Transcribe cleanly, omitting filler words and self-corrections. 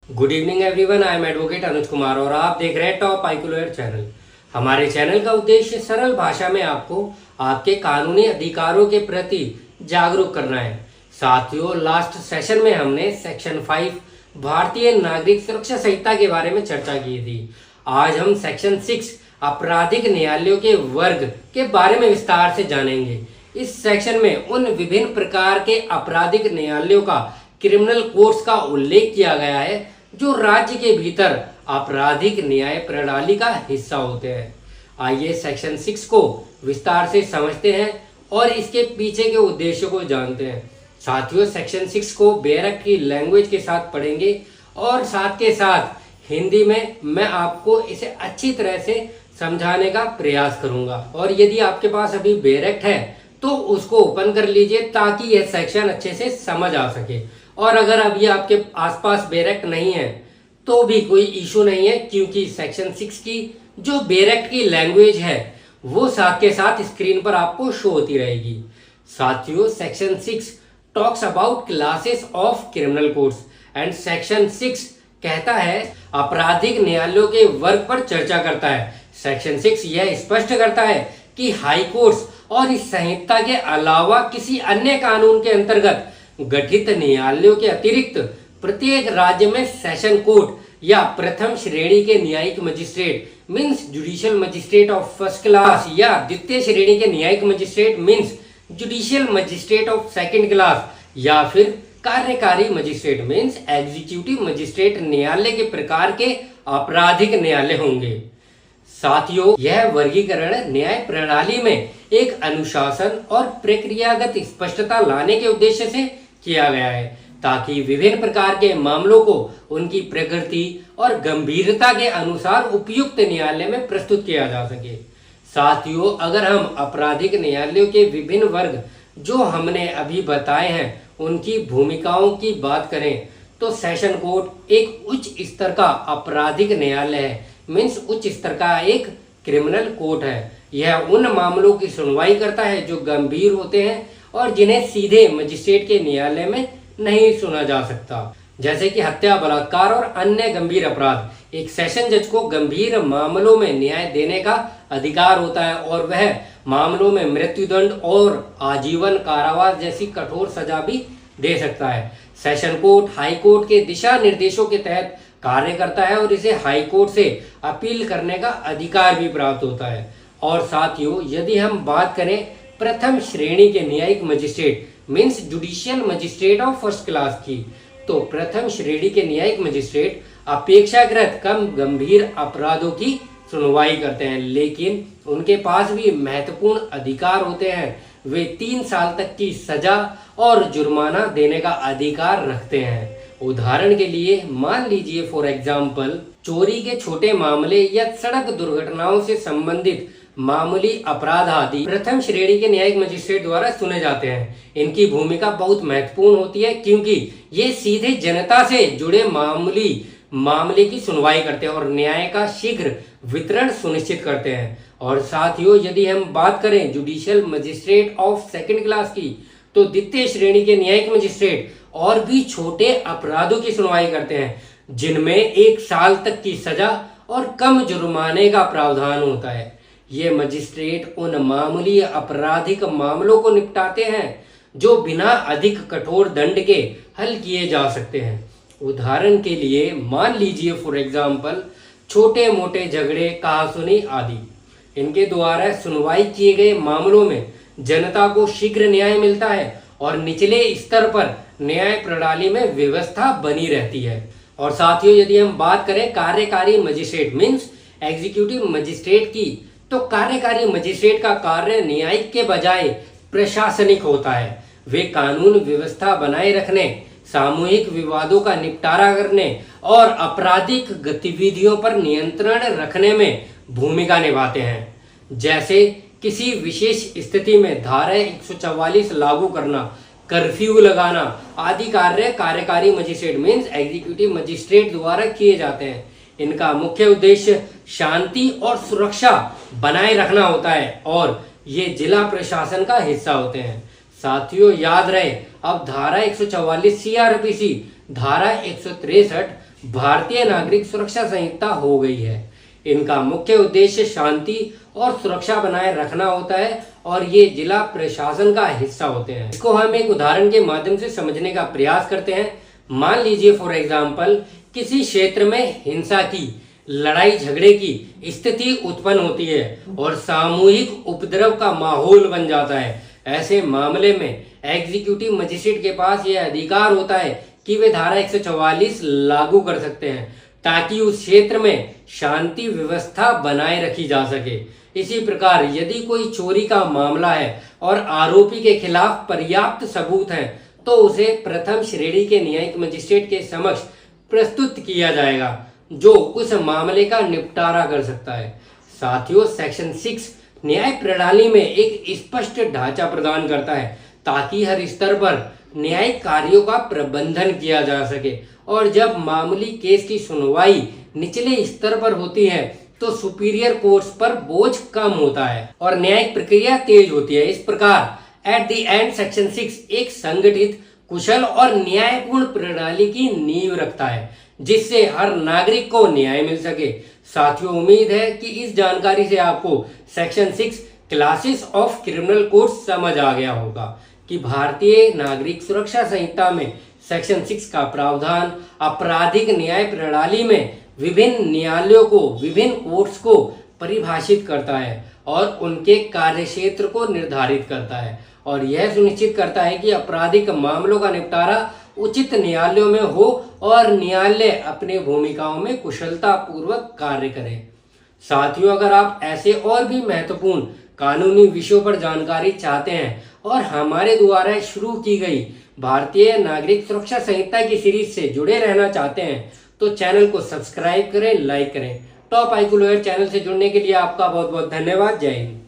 Good evening everyone, I am advocate Anuj Kumar और आप देख रहे हैं टॉप आईक्यू लॉयर चैनल। हमारे चैनल का उद्देश्य सरल भाषा में आपको आपके कानूनी अधिकारों के प्रति जागरूक करना है। साथियों, लास्ट सेशन में हमने सेक्शन 5 भारतीय नागरिक सुरक्षा संहिता के बारे में चर्चा की थी। आज हम सेक्शन 6 आपराधिक न्यायालयों के वर्ग के बारे में विस्तार से जानेंगे। इस सेक्शन में उन विभिन्न प्रकार के आपराधिक न्यायालयों का क्रिमिनल कोर्ट्स का उल्लेख किया गया है जो राज्य के भीतर आपराधिक न्याय प्रणाली का हिस्सा होते हैं। आइए सेक्शन 6 को विस्तार से समझते हैं और इसके पीछे के उद्देश्यों को जानते हैं। साथियों, सेक्शन 6 को बेरक की लैंग्वेज के साथ पढ़ेंगे और साथ के साथ हिंदी में मैं आपको इसे अच्छी तरह से समझाने का प्रयास करूंगा। और यदि आपके पास अभी बेरक है तो उसको ओपन कर लीजिए ताकि यह सेक्शन अच्छे से समझ आ सके। और अगर अभी आपके आसपास बेरक नहीं है तो भी कोई इशू नहीं है, क्योंकि सेक्शन 6 की जो बेरक की लैंग्वेज है वो साथ के साथ स्क्रीन पर आपको शो होती रहेगी। साथियों, section 6 talks about classes of criminal courts and section 6 कहता है आपराधिक न्यायालयों के वर्ग पर चर्चा करता है। सेक्शन 6 यह स्पष्ट करता है कि हाई कोर्ट्स और इस संहिता के अलावा किसी अन्य कानून के अंतर्गत गठित न्यायालयों के अतिरिक्त प्रत्येक राज्य में सेशन कोर्ट या प्रथम श्रेणी के न्यायिक magistrate means judicial magistrate of first class या द्वितीय श्रेणी के न्यायिक magistrate means judicial magistrate of second class या फिर कार्यकारी मजिस्ट्रेट मीन्स एग्जीक्यूटिव मजिस्ट्रेट न्यायालय के प्रकार के आपराधिक न्यायालय होंगे। साथियों, यह वर्गीकरण न्याय प्रणाली में एक अनुशासन और प्रक्रियागत स्पष्टता लाने के उद्देश्य से किया गया है ताकि विभिन्न प्रकार के मामलों को उनकी प्रकृति और गंभीरता के अनुसार उपयुक्त न्यायालय में प्रस्तुत किया जा सके। साथियों, अगर हम आपराधिक न्यायालयों के विभिन्न वर्ग जो हमने अभी बताए हैं उनकी भूमिकाओं की बात करें तो सेशन कोर्ट एक उच्च स्तर का आपराधिक न्यायालय है, मीन्स उच्च स्तर का एक क्रिमिनल कोर्ट है। यह उन मामलों की सुनवाई करता है जो गंभीर होते हैं और जिन्हें सीधे मजिस्ट्रेट के न्यायालय में नहीं सुना जा सकता, जैसे कि हत्या, बलात्कार और अन्य गंभीर अपराध। एक सेशन जज को गंभीर मामलों में न्याय देने का अधिकार होता है और वह मामलों में मृत्युदंड और आजीवन कारावास जैसी कठोर सजा भी दे सकता है। सेशन कोर्ट हाई कोर्ट के दिशा निर्देशों के तहत कार्य करता है और इसे हाई कोर्ट से अपील करने का अधिकार भी प्राप्त होता है। और साथियों, यदि हम बात करें प्रथम श्रेणी के न्यायिक magistrate means judicial magistrate of first class की, तो प्रथम श्रेणी के न्यायिक मजिस्ट्रेट अपेक्षाकृत कम गंभीर अपराधों की सुनवाई करते हैं, लेकिन उनके पास भी महत्वपूर्ण अधिकार होते हैं। वे 3 साल तक की सजा और जुर्माना देने का अधिकार रखते हैं। उदाहरण के लिए मान लीजिए फॉर एग्जाम्पल चोरी के छोटे मामले या सड़क दुर्घटनाओं से संबंधित मामूली अपराध आदि प्रथम श्रेणी के न्यायिक मजिस्ट्रेट द्वारा सुने जाते हैं। इनकी भूमिका बहुत महत्वपूर्ण होती है क्योंकि ये सीधे जनता से जुड़े मामले की सुनवाई करते हैं और न्याय का शीघ्र वितरण सुनिश्चित करते हैं। और साथियों, यदि हम बात करें judicial magistrate of second class की, तो द्वितीय श्रेणी के न्यायिक मजिस्ट्रेट और भी छोटे अपराधों की सुनवाई करते हैं जिनमें 1 साल तक की सजा और कम जुर्माने का प्रावधान होता है। ये मजिस्ट्रेट उन मामूली आपराधिक मामलों को निपटाते हैं जो बिना अधिक कठोर दंड के हल किए जा सकते हैं। उदाहरण के लिए मान लीजिए फॉर एग्जाम्पल छोटे मोटे झगड़े, कहासुनी आदि। इनके द्वारा सुनवाई किए गए मामलों में जनता को शीघ्र न्याय मिलता है और निचले स्तर पर न्याय प्रणाली में व्यवस्था बनी रहती है। और साथियों, यदि हम बात करें कार्यकारी मजिस्ट्रेट मीन्स एग्जीक्यूटिव मजिस्ट्रेट की, तो कार्यकारी मजिस्ट्रेट का कार्य न्यायिक के बजाय प्रशासनिक होता है। वे कानून व्यवस्था बनाए रखने, सामूहिक विवादों का निपटारा करने और आपराधिक गतिविधियों पर नियंत्रण रखने में भूमिका निभाते हैं, जैसे किसी विशेष स्थिति में धारा 144 लागू करना, कर्फ्यू लगाना आदि कार्य कार्यकारी मजिस्ट्रेट मीन्स एग्जीक्यूटिव मजिस्ट्रेट द्वारा किए जाते हैं। इनका मुख्य उद्देश्य शांति और सुरक्षा बनाए रखना होता है और ये जिला प्रशासन का हिस्सा होते हैं। साथियों, याद रहे अब धारा 144 सीआरपीसी, धारा 163 भारतीय नागरिक सुरक्षा संहिता हो गई है। इनका मुख्य उद्देश्य शांति और सुरक्षा बनाए रखना होता है और ये जिला प्रशासन का हिस्सा होते हैं। इसको हम एक उदाहरण के माध्यम से समझने का प्रयास करते हैं। मान लीजिए फॉर एग्जाम्पल किसी क्षेत्र में हिंसा की, लड़ाई झगड़े की स्थिति उत्पन्न होती है और सामूहिक उपद्रव का माहौल बन जाता है। ऐसे मामले में एग्जीक्यूटिव मजिस्ट्रेट के पास यह अधिकार होता है कि वे धारा 144 लागू कर सकते हैं ताकि उस क्षेत्र में शांति व्यवस्था बनाए रखी जा सके। इसी प्रकार यदि कोई चोरी का मामला है और आरोपी के खिलाफ पर्याप्त सबूत हैं तो उसे प्रथम श्रेणी के न्यायिक मजिस्ट्रेट के समक्ष प्रस्तुत किया जाएगा जो उस मामले का निपटारा कर सकता है। साथियों, सेक्शन 6 न्याय प्रणाली में एक स्पष्ट ढांचा प्रदान करता है ताकि हर स्तर पर न्यायिक कार्यों का प्रबंधन किया जा सके और जब मामूली केस की सुनवाई निचले स्तर पर होती है तो सुपीरियर कोर्ट्स पर बोझ कम होता है और न्यायिक प्रक्रिया तेज होती है। इस प्रकार एट द एंड सेक्शन 6 एक संगठित, कुशल और न्यायपूर्ण प्रणाली की नींव रखता है जिससे हर नागरिक को न्याय मिल सके। साथियों, उम्मीद है कि इस जानकारी से आपको section 6 classes of criminal code समझ आ गया होगा कि भारतीय नागरिक सुरक्षा संहिता में सेक्शन 6 का प्रावधान आपराधिक न्याय प्रणाली में विभिन्न न्यायालयों को, विभिन्न कोर्ट्स को परिभाषित करता है और उनके कार्यक्षेत्र को निर्धारित करता है और यह सुनिश्चित करता है कि आपराधिक मामलों का निपटारा उचित न्यायालयों में हो और न्यायालय अपनी भूमिकाओं में कुशलता पूर्वक कार्य करें। साथियों, अगर आप ऐसे और भी महत्वपूर्ण कानूनी विषयों पर जानकारी चाहते हैं और हमारे द्वारा शुरू की गई भारतीय नागरिक सुरक्षा संहिता की सीरीज से जुड़े रहना चाहते हैं तो चैनल को सब्सक्राइब करें, लाइक करें। टॉप आईक्यू लॉयर चैनल से जुड़ने के लिए आपका बहुत बहुत धन्यवाद। जय हिंद।